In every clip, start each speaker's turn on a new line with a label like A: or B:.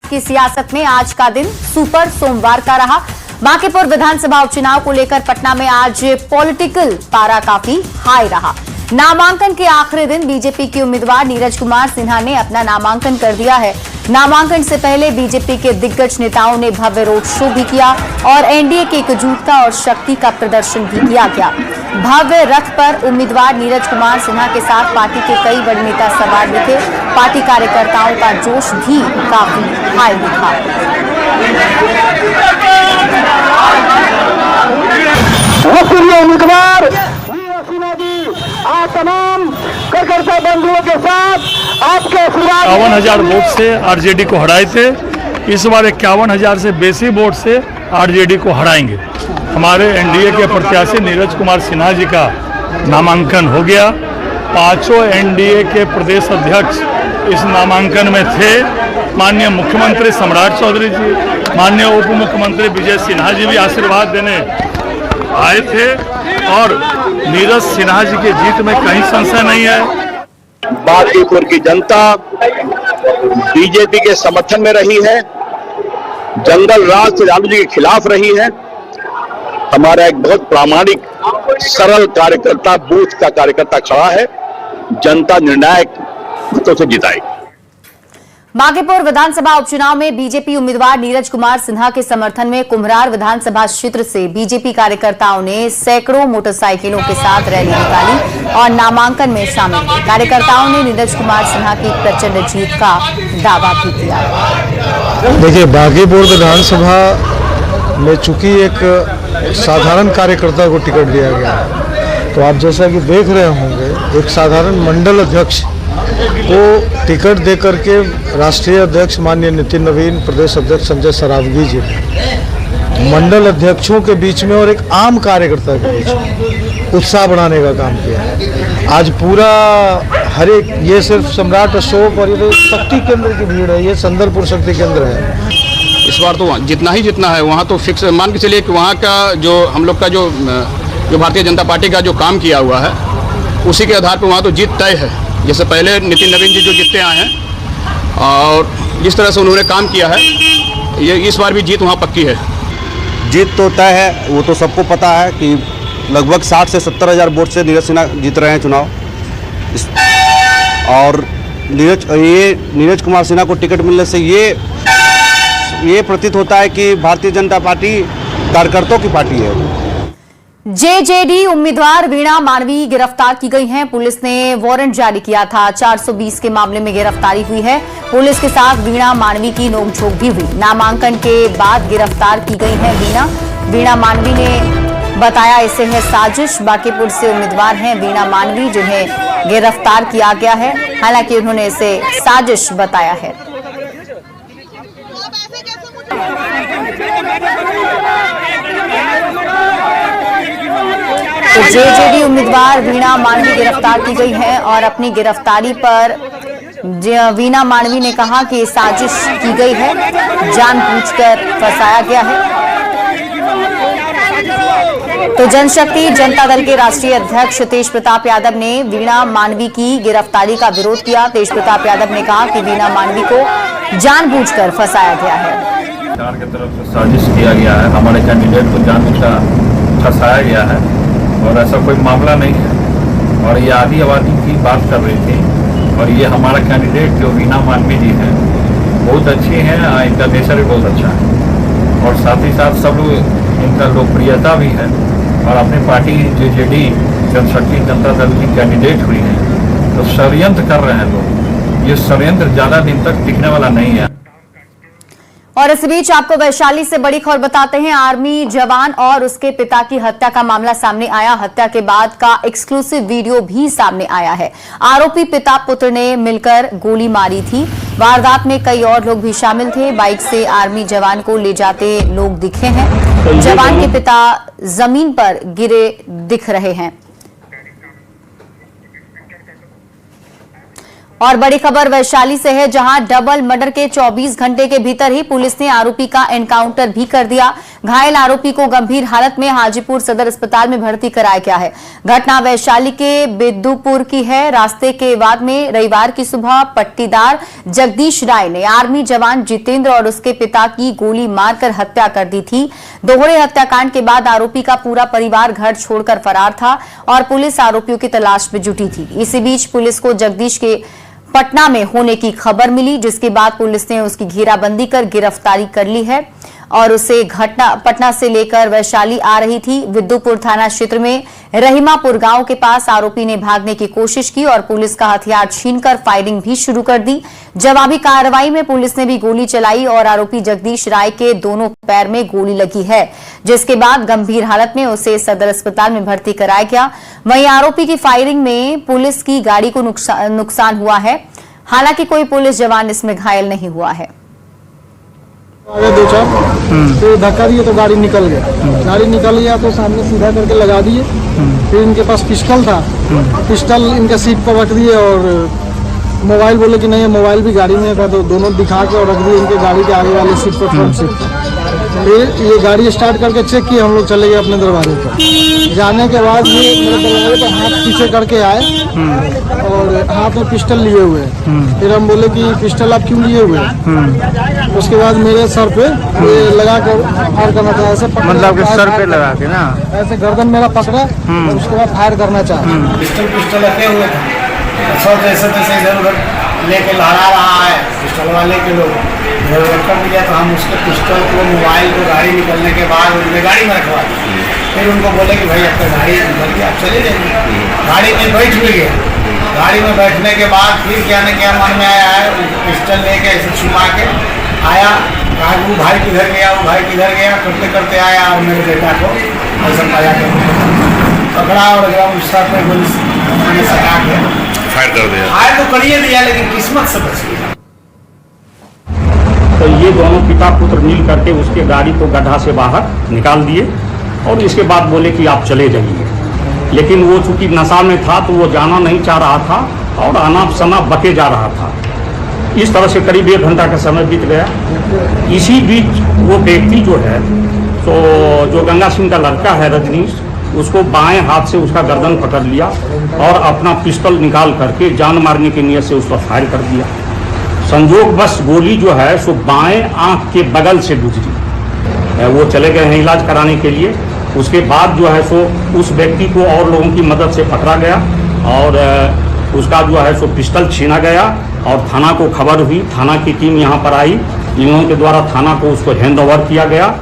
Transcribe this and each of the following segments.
A: की सियासत में आज का दिन सुपर सोमवार का रहा। बांकीपुर विधानसभा उपचुनाव को लेकर पटना में आज पॉलिटिकल पारा काफी हाई रहा। नामांकन के आखिरी दिन बीजेपी के उम्मीदवार नीरज कुमार सिन्हा ने अपना नामांकन कर दिया है। नामांकन से पहले बीजेपी के दिग्गज नेताओं ने भव्य रोड शो भी किया और एनडीए की एकजुटता और शक्ति का प्रदर्शन भी किया गया। भव्य रथ पर उम्मीदवार नीरज कुमार सिन्हा के साथ पार्टी के कई बड़े नेता सवार दिखे। पार्टी कार्यकर्ताओं का जोश भी काफी हाई दिखा।
B: उम्मीदवार तमाम कार्यकर्ता बंधुओं के साथ आपके
C: 51,000 वोट से आरजेडी को हराए थे। इस बार 51,000 से बेसी वोट से आरजेडी को हराएंगे। हमारे एनडीए के प्रत्याशी नीरज कुमार सिन्हा जी का नामांकन हो गया। पांचों एनडीए के प्रदेश अध्यक्ष इस नामांकन में थे। माननीय मुख्यमंत्री सम्राट चौधरी जी, माननीय उप मुख्यमंत्री विजय सिन्हा जी भी आशीर्वाद देने आए थे और नीरज सिन्हा जी की जीत में कहीं संशय नहीं है।
B: बांकीपुर की जनता बीजेपी के समर्थन में रही है, जंगल राज से लालू जी के खिलाफ रही है। हमारा एक बहुत प्रामाणिक सरल कार्यकर्ता, बूथ का कार्यकर्ता खड़ा है। जनता निर्णायक मतों से जिताएगी।
A: बांकीपुर विधानसभा उपचुनाव में बीजेपी उम्मीदवार नीरज कुमार सिन्हा के समर्थन में कुम्हरार विधानसभा क्षेत्र से बीजेपी कार्यकर्ताओं ने सैकड़ों मोटरसाइकिलों के साथ रैली निकाली और नामांकन में शामिल हुए। कार्यकर्ताओं ने नीरज कुमार सिन्हा की प्रचंड जीत का दावा भी किया।
D: देखिए, बांकीपुर विधानसभा में चूंकि एक साधारण कार्यकर्ता को टिकट दिया गया है, तो आप जैसा कि देख रहे होंगे एक साधारण मंडल अध्यक्ष को टिकट दे करके राष्ट्रीय अध्यक्ष माननीय नितिन नवीन, प्रदेश अध्यक्ष संजय सरावगी जी ने मंडल अध्यक्षों के बीच में और एक आम कार्यकर्ता के बीच में उत्साह बढ़ाने का काम किया है। आज पूरा हर एक, ये सिर्फ सम्राट अशोक और ये शक्ति केंद्र की भीड़ है, ये संदलपुर शक्ति केंद्र है।
E: इस बार तो जितना ही जितना है वहाँ तो फिक्स मान के चलिए कि वहाँ का जो हम लोग का जो भारतीय जनता पार्टी का जो काम किया हुआ है उसी के आधार पर वहाँ तो जीत तय है। जैसे पहले नितिन नवीन जी जो जीतते आए हैं और जिस तरह से उन्होंने काम किया है, ये इस बार भी जीत वहाँ पक्की है।
F: जीत तो तय है, वो तो सबको पता है कि लगभग 60 से 70,000 वोट से नीरज सिन्हा जीत रहे हैं चुनाव। और नीरज कुमार सिन्हा को टिकट मिलने से ये प्रतीत होता है कि भारतीय जनता पार्टी कार्यकर्ताओं की पार्टी है।
A: जेजेडी उम्मीदवार वीणा मानवी गिरफ्तार की गई हैं। पुलिस ने वारंट जारी किया था। 420 के मामले में गिरफ्तारी हुई है। पुलिस के साथ वीणा मानवी की नोकझोंक भी हुई। नामांकन के बाद गिरफ्तार की गई है वीणा मानवी ने बताया इसे है साजिश। बांकीपुर से उम्मीदवार हैं वीणा मानवी, जिन्हें गिरफ्तार किया गया है। हालांकि उन्होंने इसे साजिश बताया है। तो जेजेडी उम्मीदवार वीणा मानवी गिरफ्तार की गई है और अपनी गिरफ्तारी पर वीणा मानवी ने कहा कि साजिश की गई है, जानबूझकर फंसाया गया है। तो जनशक्ति जनता दल के राष्ट्रीय अध्यक्ष तेज प्रताप यादव ने वीणा मानवी की गिरफ्तारी का विरोध किया। तेज प्रताप यादव ने कहा कि वीणा मानवी को जानबूझकर फंसाया गया है।
C: सरकार की तरफ से साजिश किया गया है, हमारे कैंडिडेट को जानबूझकर फंसाया गया है और ऐसा कोई मामला नहीं है। और ये आधी आबादी की बात कर रही थी और ये हमारा कैंडिडेट जो वीणा मानवी जी हैं बहुत अच्छी हैं, इनका नेचर भी बहुत अच्छा है और साथ ही साथ सब लोग इनका लोकप्रियता भी है और अपनी पार्टी जेजेडी जनशक्ति जनता दल की कैंडिडेट हुई है। तो षड्यंत्र कर रहे हैं लोग, ये षड्यंत्र ज़्यादा दिन तक टिकने वाला नहीं है।
A: और इस बीच आपको वैशाली से बड़ी खबर बताते हैं। आर्मी जवान और उसके पिता की हत्या का मामला सामने आया। हत्या के बाद का एक्सक्लूसिव वीडियो भी सामने आया है। आरोपी पिता पुत्र ने मिलकर गोली मारी थी। वारदात में कई और लोग भी शामिल थे। बाइक से आर्मी जवान को ले जाते लोग दिखे हैं। जवान के पिता जमीन पर गिरे दिख रहे हैं। और बड़ी खबर वैशाली से है, जहां डबल मर्डर के 24 घंटे के भीतर ही पुलिस ने आरोपी का एनकाउंटर भी कर दिया। घायल आरोपी को गंभीर हालत में हाजीपुर सदर अस्पताल में भर्ती कराया गया है। घटना वैशाली के बिद्दुपुर की है। रास्ते के बाद में रविवार की सुबह पट्टीदार जगदीश राय ने आर्मी जवान जितेंद्र और उसके पिता की गोली मारकर हत्या कर दी थी। दोहरे हत्याकांड के बाद आरोपी का पूरा परिवार घर छोड़कर फरार था और पुलिस आरोपियों की तलाश में जुटी थी। इसी बीच पुलिस को जगदीश के पटना में होने की खबर मिली, जिसके बाद पुलिस ने उसकी घेराबंदी कर गिरफ्तारी कर ली है और उसे पटना से लेकर वैशाली आ रही थी। विद्युपुर थाना क्षेत्र में रहीमापुर गांव के पास आरोपी ने भागने की कोशिश की और पुलिस का हथियार छीनकर फायरिंग भी शुरू कर दी। जवाबी कार्रवाई में पुलिस ने भी गोली चलाई और आरोपी जगदीश राय के दोनों पैर में गोली लगी है, जिसके बाद गंभीर हालत में उसे सदर अस्पताल में भर्ती कराया गया। वहीं आरोपी की फायरिंग में पुलिस की गाड़ी को नुकसान हुआ है। हालांकि कोई पुलिस जवान इसमें घायल नहीं हुआ है।
D: आगे दो चार फिर धक्का दिए तो गाड़ी निकल गया तो सामने सीधा करके लगा दिए। फिर इनके पास पिस्टल था, पिस्टल इनके सीट पर रख दिए और मोबाइल बोले कि नहीं, मोबाइल भी गाड़ी में था, तो दोनों दिखा के और रख दिए इनके गाड़ी के आगे वाले सीट पर, फ्रंट सीट पर। फिर ये गाड़ी स्टार्ट करके चेक किए, हम लोग चले गए अपने दरवाजे पर। जाने के बाद ये मेरे दरवाजे पर हाथ पीछे करके आए और हाथ में पिस्टल लिए हुए। फिर हम बोले कि पिस्टल आप क्यों लिए हुए? उसके बाद मेरे सर पे ये लगा कर फायर करना था, ऐसे मतलब सर पे लगा के ना, ऐसे गर्दन मेरा पकड़ा और उसके बाद फायर करना चाहा।
G: पिस्टल रखे हुए थे, सब जैसे तैसे इधर उधर लेके लहरा रहा है। पिस्टल वाले के लोग कर दिया तो हम उसके पिस्टल को, मोबाइल को गाड़ी निकलने के बाद उनके गाड़ी में रखवा दिए। फिर उनको बोले कि भाई आपका गाड़ी निकल गया, आप चले जाइए। गाड़ी में बैठ भी गए। गाड़ी में बैठने के बाद फिर क्या न क्या मन में आया है, पिस्टल लेके ऐसे छुपा के आया, कहा वो भाई किधर गया, वो भाई किधर गया, करते करते आया और मेरे बेटा को ऐसा पाया पकड़ा और एकदम सर पे गोली सका के
B: फायर कर दिया।
G: फायर तो करिए दिया, लेकिन किस्मत से बच गया।
H: तो ये दोनों पिता पुत्र मिल करके उसके गाड़ी को गड्ढा से बाहर निकाल दिए और इसके बाद बोले कि आप चले जाइए। लेकिन वो चूंकि नशा में था तो वो जाना नहीं चाह रहा था और अनाप शनाप बके जा रहा था। इस तरह से करीब 1 घंटा का समय बीत गया। इसी बीच वो व्यक्ति जो है, तो जो गंगा सिंह का लड़का है रजनीश, उसको बाएं हाथ से उसका गर्दन पकड़ लिया और अपना पिस्टल निकाल करके जान मारने की नीयत से उस पर फायर कर दिया। संजोग बस गोली जो है सो बाएं आंख के बगल से गुजरी। वो चले गए हैं इलाज कराने के लिए। उसके बाद जो है सो उस व्यक्ति को और लोगों की मदद से पकड़ा गया और उसका जो है सो पिस्टल छीना गया और थाना को खबर हुई। थाना की टीम यहाँ पर आई, इन लोगों के द्वारा थाना को उसको हैंड ओवर किया गया।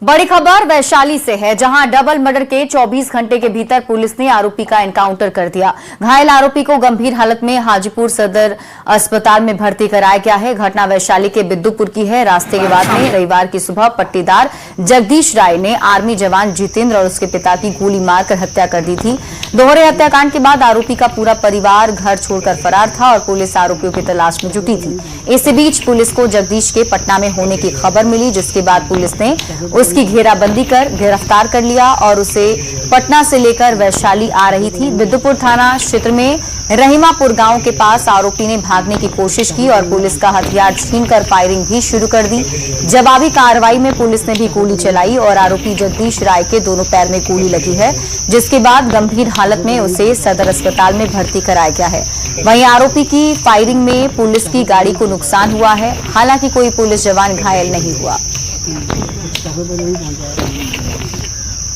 A: बड़ी खबर वैशाली से है, जहां डबल मर्डर के 24 घंटे के भीतर पुलिस ने आरोपी का एनकाउंटर कर दिया। घायल आरोपी को गंभीर हालत में हाजीपुर सदर अस्पताल में भर्ती कराया गया है। घटना वैशाली के बिद्दुपुर की है। रास्ते के बाद में रविवार की सुबह पट्टीदार जगदीश राय ने आर्मी जवान जितेंद्र और उसके पिता की गोली मारकर हत्या कर दी थी। दोहरे हत्याकांड के बाद आरोपी का पूरा परिवार घर छोड़कर फरार था और पुलिस आरोपियों की तलाश में जुटी थी। इसी बीच पुलिस को जगदीश के पटना में होने की खबर मिली, जिसके बाद पुलिस ने उसकी घेराबंदी कर गिरफ्तार कर लिया और उसे पटना से लेकर वैशाली आ रही थी। बिद्दुपुर थाना क्षेत्र में रहीमापुर गांव के पास आरोपी ने भागने की कोशिश की और पुलिस का हथियार छीनकर फायरिंग भी शुरू कर दी। जवाबी कार्रवाई में पुलिस ने भी गोली चलाई और आरोपी जगदीश राय के दोनों पैर में गोली लगी है, जिसके बाद गंभीर हालत में उसे सदर अस्पताल में भर्ती कराया गया है। वहीं आरोपी की फायरिंग में पुलिस की गाड़ी को नुकसान हुआ है। हालांकि कोई पुलिस जवान घायल नहीं हुआ।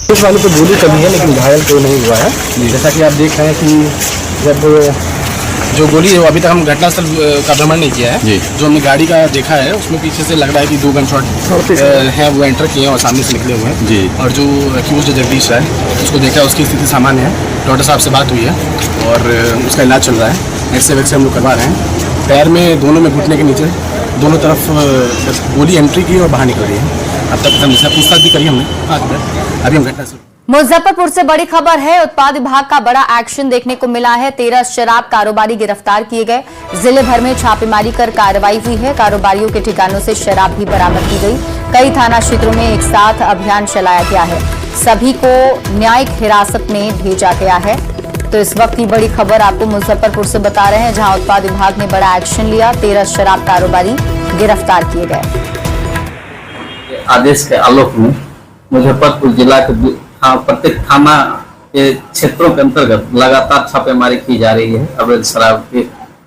F: पुलिस वाले को गोली चली है लेकिन घायल कोई नहीं हुआ है। जैसा कि आप देख रहे हैं कि जब जो गोली है वो अभी तक हम घटनास्थल का भ्रमण नहीं किया है। जो हमने गाड़ी का देखा है उसमें पीछे से लग रहा है कि 2 गन शॉट हैं, वो एंटर किए हैं और सामने से निकले हुए हैं। और जो एक्यूज जगदीश है उसको देखा, उसकी स्थिति सामान्य है। डॉक्टर साहब से बात हुई है और उसका इलाज चल रहा है। एक्सरे वेक्सरे हम लोग करवा रहे हैं। पैर में दोनों में घुटने के नीचे दोनों तरफ गोली एंट्री की और बाहर निकल रही है। अब तक हम पूछताछ भी करी हमने। अभी हम घटना से
A: मुजफ्फरपुर से बड़ी खबर है। उत्पाद विभाग का बड़ा एक्शन देखने को मिला है। 13 शराब कारोबारी गिरफ्तार किए गए। जिले भर में छापेमारी कर कार्रवाई हुई है। कारोबारियों के ठिकानों से शराब भी बरामद की गई। कई थाना क्षेत्रों में एक साथ अभियान चलाया गया है। सभी को न्यायिक हिरासत में भेजा गया है। तो इस वक्त की बड़ी खबर आपको मुजफ्फरपुर से बता रहे हैं, जहां उत्पाद विभाग ने बड़ा एक्शन लिया। 13 शराब कारोबारी गिरफ्तार किए गए।
I: आदेश के आलोक में मुजफ्फरपुर जिला के प्रत्येक थाना के क्षेत्रों के अंतर्गत लगातार छापेमारी की जा रही है अवैध शराब के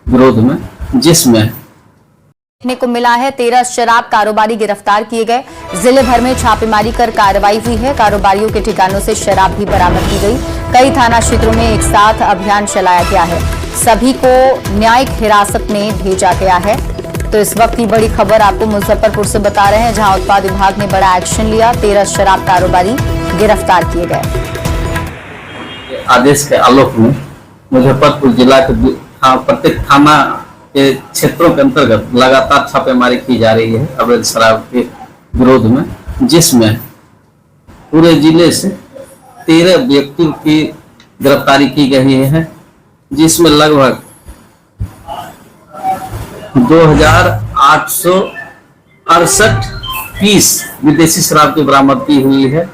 I: विरोध में, जिसमें
A: देखने को मिला है 13 शराब कारोबारी गिरफ्तार किए गए। जिले भर में छापेमारी कर कार्रवाई हुई है। कारोबारियों के ठिकानों से शराब भी बरामद की गई। कई थाना क्षेत्रों में एक साथ अभियान चलाया गया है। सभी को न्यायिक हिरासत में भेजा गया है। तो इस वक्त की बड़ी खबर आपको मुजफ्फरपुर से बता रहे हैं, जहां उत्पाद विभाग ने बड़ा एक्शन लिया। 13 शराब कारोबारी गिरफ्तार किए गए।
I: आदेश के आलोक में मुजफ्फरपुर जिला के प्रत्येक थाना के क्षेत्रों के अंतर्गत लगातार छापेमारी की जा रही है अवैध शराब के विरोध में, जिसमें पूरे जिले से 13 व्यक्तियों की गिरफ्तारी की गई है, जिसमें लगभग 2868 पीस विदेशी शराब की बरामदगी हुई है।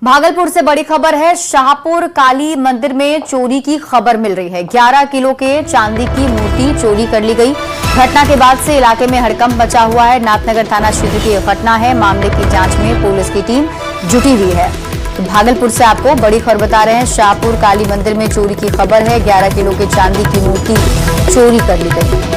A: भागलपुर से बड़ी खबर है। शाहपुर काली मंदिर में चोरी की खबर मिल रही है। 11 किलो के चांदी की मूर्ति चोरी कर ली गई। घटना के बाद से इलाके में हड़कंप मचा हुआ है। नाथनगर थाना क्षेत्र की यह घटना है। मामले की जांच में पुलिस की टीम जुटी हुई है। तो भागलपुर से आपको बड़ी खबर बता रहे हैं। शाहपुर काली मंदिर में चोरी की खबर है। 11 किलो के चांदी की मूर्ति चोरी कर ली गई।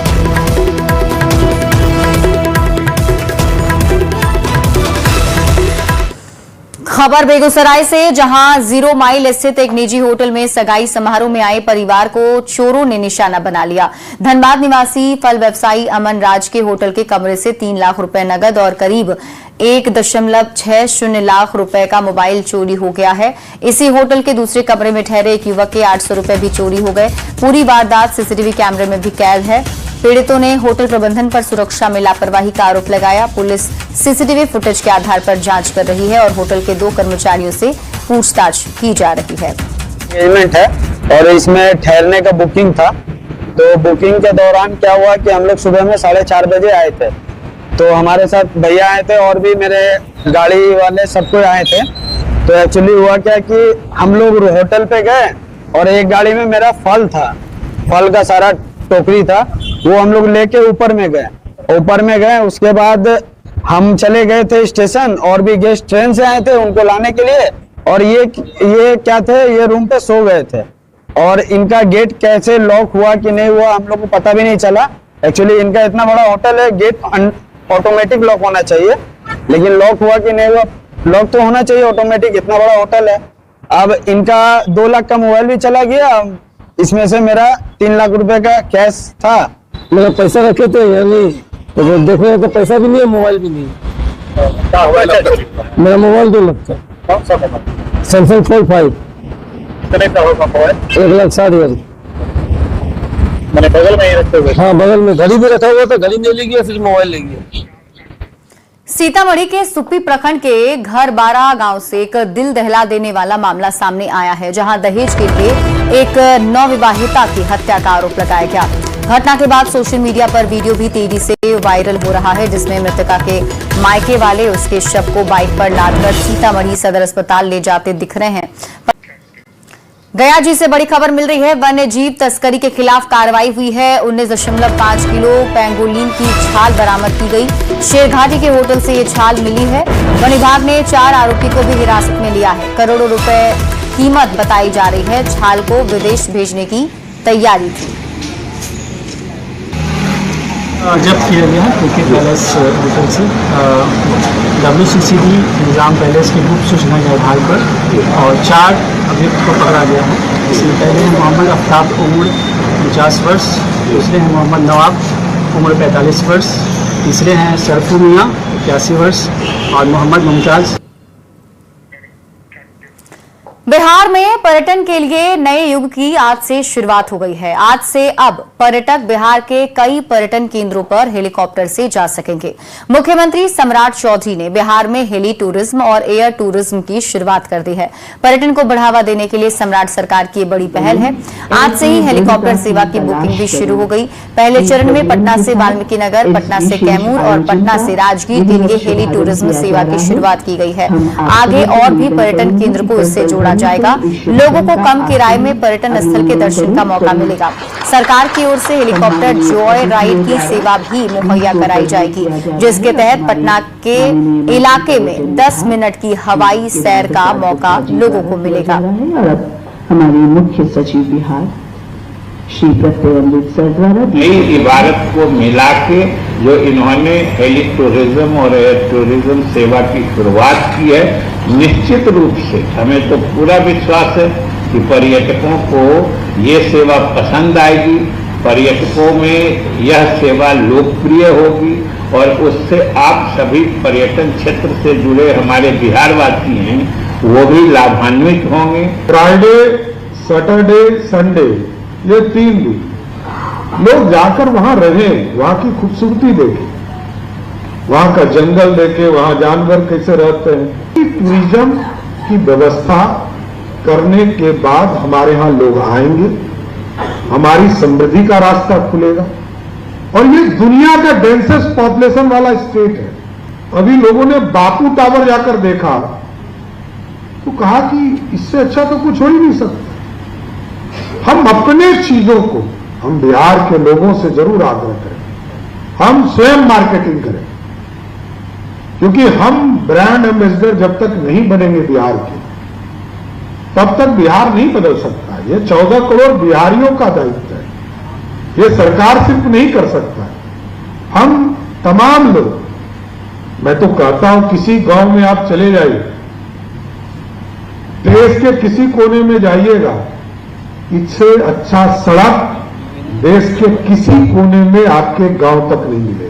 A: खबर बेगूसराय से, जहां 0 माइल स्थित एक निजी होटल में सगाई समारोह में आए परिवार को चोरों ने निशाना बना लिया। धनबाद निवासी फल व्यवसायी अमन राज के होटल के कमरे से 3 लाख रुपए नगद और करीब 1.60 लाख रुपए का मोबाइल चोरी हो गया है। इसी होटल के दूसरे कमरे में ठहरे एक युवक के 800 रुपए भी चोरी हो गए। पूरी वारदात सीसीटीवी कैमरे में भी कैद है। पीड़ितों ने होटल प्रबंधन पर सुरक्षा में लापरवाही का आरोप लगाया। पुलिस सीसीटीवी फुटेज के आधार पर जांच कर रही है और होटल के 2 कर्मचारियों से पूछताछ की जा रही है।
J: एंगेजमेंट है और इसमें ठहरने का बुकिंग था। तो बुकिंग के दौरान क्या हुआ कि हम लोग सुबह में 4:30 बजे आए थे। तो हमारे साथ भैया आए थे और भी मेरे गाड़ी वाले सब कोई आए थे। तो एक्चुअली हुआ क्या कि हम लोग होटल पे गए और एक गाड़ी में मेरा फल था, फल का सारा टोकरी था, वो हम लोग लेके ऊपर में गए। उसके बाद हम चले गए थे स्टेशन और भी गेस्ट ट्रेन से आए थे उनको लाने के लिए। और ये क्या थे, ये रूम पे सो गए थे और इनका गेट कैसे लॉक हुआ कि नहीं हुआ हम लोग को पता भी नहीं चला। एक्चुअली इनका इतना बड़ा होटल है, गेट ऑटोमेटिक लॉक होना चाहिए, लेकिन लॉक हुआ कि नहीं हुआ, लॉक तो होना चाहिए ऑटोमेटिक, इतना बड़ा होटल है। अब इनका 2 लाख का मोबाइल भी चला गया। इसमें से मेरा 3 लाख रुपए का कैश था।
D: मेरा पैसा रखे थे यानी तो देखो तो पैसा भी नहीं है, मोबाइल भी नहीं है। मेरा मोबाइल 2 लाख का।
J: कौन सा मोबाइल?
D: Samsung fold 5।
J: कितने का होगा मोबाइल?
D: 1,60,000।
J: मैंने बगल में ही रखे हुए।
D: हाँ, बगल में घड़ी भी रखा हुआ था, घड़ी नहीं ले गया, फिर मोबाइल ले गया।
A: सीतामढ़ी के सुप्पी प्रखंड के घर 12 गांव से एक दिल दहला देने वाला मामला सामने आया है, जहां दहेज के लिए एक नवविवाहिता की हत्या का आरोप लगाया गया। घटना के बाद सोशल मीडिया पर वीडियो भी तेजी से वायरल हो रहा है, जिसमें मृतका के मायके वाले उसके शव को बाइक पर लादकर सीतामढ़ी सदर अस्पताल ले जाते दिख रहे हैं। गया जी से बड़ी खबर मिल रही है। वन्य जीव तस्करी के खिलाफ कार्रवाई हुई है। 19.5 किलो पेंगोलिन की छाल बरामद की गई। शेरघाटी के होटल से ये छाल मिली है। वन विभाग ने 4 आरोपी को भी हिरासत में लिया है। करोड़ों रुपए कीमत बताई जा रही है। छाल को विदेश भेजने की तैयारी थी।
K: जब्त किया गया है KK पैलेस होटल से WCCD निजाम पैलेस की गुप्त सूचना के आधार पर और 4 अभियुक्त को पकड़ा गया है। इसमें पहले हैं मोहम्मद आफ्ताब, उम्र 50 वर्ष। दूसरे हैं मोहम्मद नवाब, उम्र 45 वर्ष। तीसरे हैं सरफू मियाँ, 81 वर्ष और मोहम्मद मुमताज़।
A: बिहार में पर्यटन के लिए नए युग की आज से शुरुआत हो गई है। आज से अब पर्यटक बिहार के कई पर्यटन केंद्रों पर हेलीकॉप्टर से जा सकेंगे। मुख्यमंत्री सम्राट चौधरी ने बिहार में हेली टूरिज्म और एयर टूरिज्म की शुरुआत कर दी है। पर्यटन को बढ़ावा देने के लिए सम्राट सरकार की बड़ी पहल है। आज से ही हेलीकॉप्टर सेवा की बुकिंग भी शुरू हो गई। पहले चरण में पटना से वाल्मीकि नगर, पटना से कैमूर और पटना से राजगीर के लिए हेली टूरिज्म सेवा की शुरुआत की गई है। आगे और भी पर्यटन केंद्र को इससे जोड़ा जाएगा। लोगों को कम किराए में पर्यटन स्थल के दर्शन का मौका मिलेगा। सरकार की ओर से हेलीकॉप्टर जॉय राइड की सेवा भी मुहैया कराई जाएगी, जिसके तहत पटना के इलाके में 10 मिनट की हवाई सैर का मौका लोगों को मिलेगा।
L: हमारी मुख्य सचिव बिहार श्री प्रत्यय अमृत सर द्वारा
M: नई इबारत को मिला के जो इन्होंने हेली टूरिज्म और एयर टूरिज्म सेवा की शुरुआत की है, निश्चित रूप से हमें तो पूरा विश्वास है कि पर्यटकों को ये सेवा पसंद आएगी, पर्यटकों में यह सेवा लोकप्रिय होगी और उससे आप सभी पर्यटन क्षेत्र से जुड़े हमारे बिहारवासी हैं वो भी लाभान्वित होंगे।
D: फ्राइडे, सैटरडे, संडे ये 3 दिन लोग जाकर वहां रहें, वहां की खूबसूरती देखें, वहां का जंगल देखें, वहां जानवर कैसे रहते हैं। टूरिज्म की व्यवस्था करने के बाद हमारे यहां लोग आएंगे, हमारी समृद्धि का रास्ता खुलेगा और ये दुनिया का डेंसेस्ट पॉपुलेशन वाला स्टेट है। अभी लोगों ने बापू टावर जाकर देखा तो कहा कि इससे अच्छा तो कुछ हो ही नहीं सकता। हम अपने चीजों को, हम बिहार के लोगों से जरूर आग्रह करें, हम स्वयं मार्केटिंग करें, क्योंकि हम ब्रांड एम्बेसडर जब तक नहीं बनेंगे बिहार के, तब तक बिहार नहीं बदल सकता। ये 14 करोड़ बिहारियों का दायित्व है, ये सरकार सिर्फ नहीं कर सकता है, हम तमाम लोग। मैं तो कहता हूं किसी गांव में आप चले जाइए, देश के किसी कोने में जाइएगा, इससे अच्छा सड़क देश के किसी कोने में आपके गांव तक नहीं मिलेगा।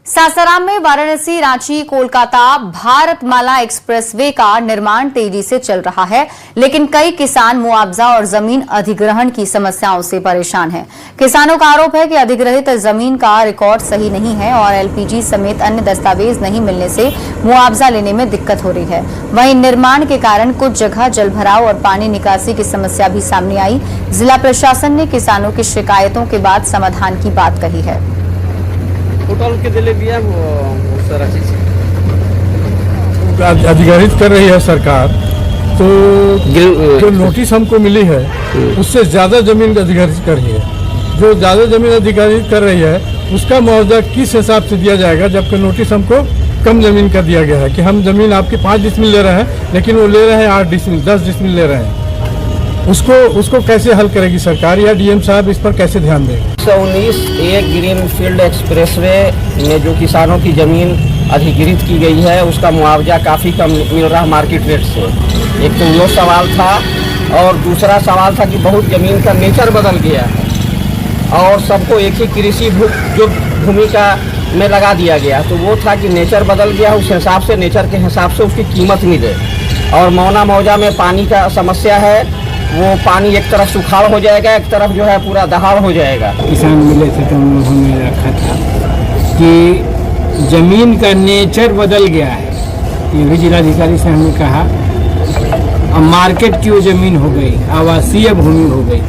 A: सासाराम में वाराणसी, रांची, कोलकाता भारतमाला एक्सप्रेसवे का निर्माण तेजी से चल रहा है, लेकिन कई किसान मुआवजा और जमीन अधिग्रहण की समस्याओं से परेशान हैं। किसानों का आरोप है कि अधिग्रहित जमीन का रिकॉर्ड सही नहीं है और एलपीजी समेत अन्य दस्तावेज नहीं मिलने से मुआवजा लेने में दिक्कत हो रही है। वहीं निर्माण के कारण कुछ जगह जलभराव और पानी निकासी की समस्या भी सामने आई। जिला प्रशासन ने किसानों की शिकायतों के बाद समाधान की बात कही है।
D: अधिग्रहित कर रही है सरकार, तो जो नोटिस हमको मिली है उससे ज्यादा जमीन अधिग्रहित कर रही है। जो ज्यादा जमीन अधिग्रहित कर रही है उसका मुआवजा किस हिसाब से दिया जाएगा, जबकि नोटिस हमको कम जमीन का दिया गया है कि हम जमीन आपकी 5 डिसमिल ले रहे हैं, लेकिन वो ले रहे हैं 8 डिसमिल, 10 डिसमिल ले रहे हैं। उसको कैसे हल करेगी सरकार या डीएम साहब इस पर कैसे ध्यान देंगे?
F: 119 एक ग्रीन फील्ड एक्सप्रेसवे में जो किसानों की जमीन अधिग्रहित की गई है उसका मुआवजा काफ़ी कम मिल रहा मार्केट रेट से। एक तो वो सवाल था और दूसरा सवाल था कि बहुत ज़मीन का नेचर बदल गया है और सबको एक ही कृषि जो भूमि का में लगा दिया गया, तो वो था कि नेचर बदल गया, उस हिसाब से नेचर के हिसाब से उसकी कीमत मिले। और मौना मौजा में पानी का समस्या है, वो पानी एक तरफ सुखाड़ हो जाएगा, एक तरफ जो है पूरा दहाड़ हो जाएगा।
K: किसान मिले थे तो उन्होंने रखा था कि जमीन का नेचर बदल गया है। ये भी जिलाधिकारी से हमने कहा, अब मार्केट की वो जमीन हो गई, आवासीय भूमि हो गई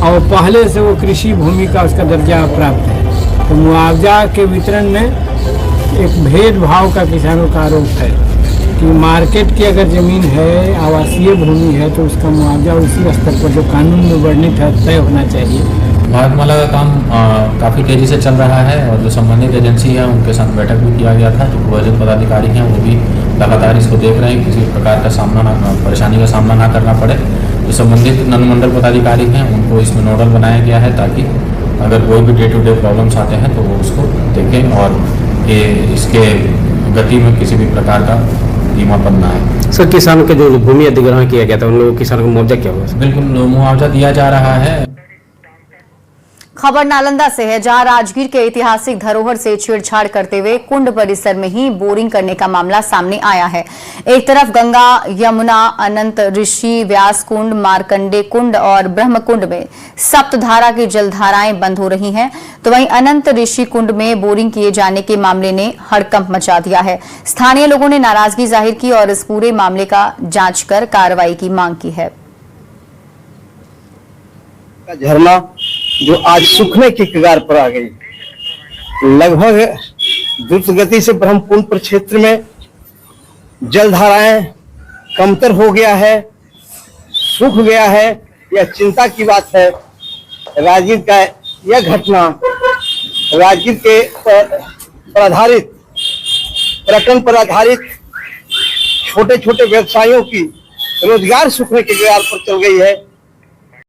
K: और पहले से वो कृषि भूमि का उसका दर्जा प्राप्त है। तो मुआवजा के वितरण में एक भेदभाव का किसानों का आरोप है कि मार्केट की अगर ज़मीन है, आवासीय भूमि है, तो उसका मुआवजा उसी स्तर पर जो कानून में वर्णित है तय होना चाहिए।
N: भारतमाला का काम काफ़ी तेज़ी से चल रहा है और जो संबंधित एजेंसी है उनके साथ बैठक भी किया गया था। जो प्रोजेक्ट पदाधिकारी हैं वो भी लगातार इसको देख रहे हैं, किसी प्रकार का परेशानी का सामना ना करना पड़े। जो संबंधित अनुमंडल पदाधिकारी हैं उनको इसमें नोडल बनाया गया है ताकि अगर कोई भी डे टू डे प्रॉब्लम्स आते हैं तो वो उसको देखें और ये इसके गति में किसी भी प्रकार का धीमापन ना है।
F: सर, किसानों के जो भूमि अधिग्रहण किया गया था उन लोगों किसानों को मुआवजा क्या हुआ?
N: बिल्कुल मुआवजा दिया जा रहा है।
A: खबर नालंदा से है, जहां राजगीर के ऐतिहासिक धरोहर से छेड़छाड़ करते हुए कुंड परिसर में ही बोरिंग करने का मामला सामने आया है। एक तरफ गंगा, यमुना, अनंत ऋषि, व्यास कुंड, मार्कंडे कुंड और ब्रह्म कुंड में सप्तधारा की जलधाराएं बंद हो रही हैं, तो वहीं अनंत ऋषि कुंड में बोरिंग किए जाने के मामले ने हड़कंप मचा दिया है। स्थानीय लोगों ने नाराजगी जाहिर की और इस पूरे मामले का जांच कर कार्रवाई की मांग की है।
G: झरना जो आज सूखने की कगार पर आ गई, लगभग द्रुत गति से ब्रह्मकुंड प्रक्षेत्र में जलधाराएं कमतर हो गया है, सूख गया है। यह चिंता की बात है। राजगीर का यह घटना राजगीर के पर आधारित पर्यटन पर आधारित छोटे छोटे व्यवसायियों की रोजगार सूखने के कगार पर चल गई है।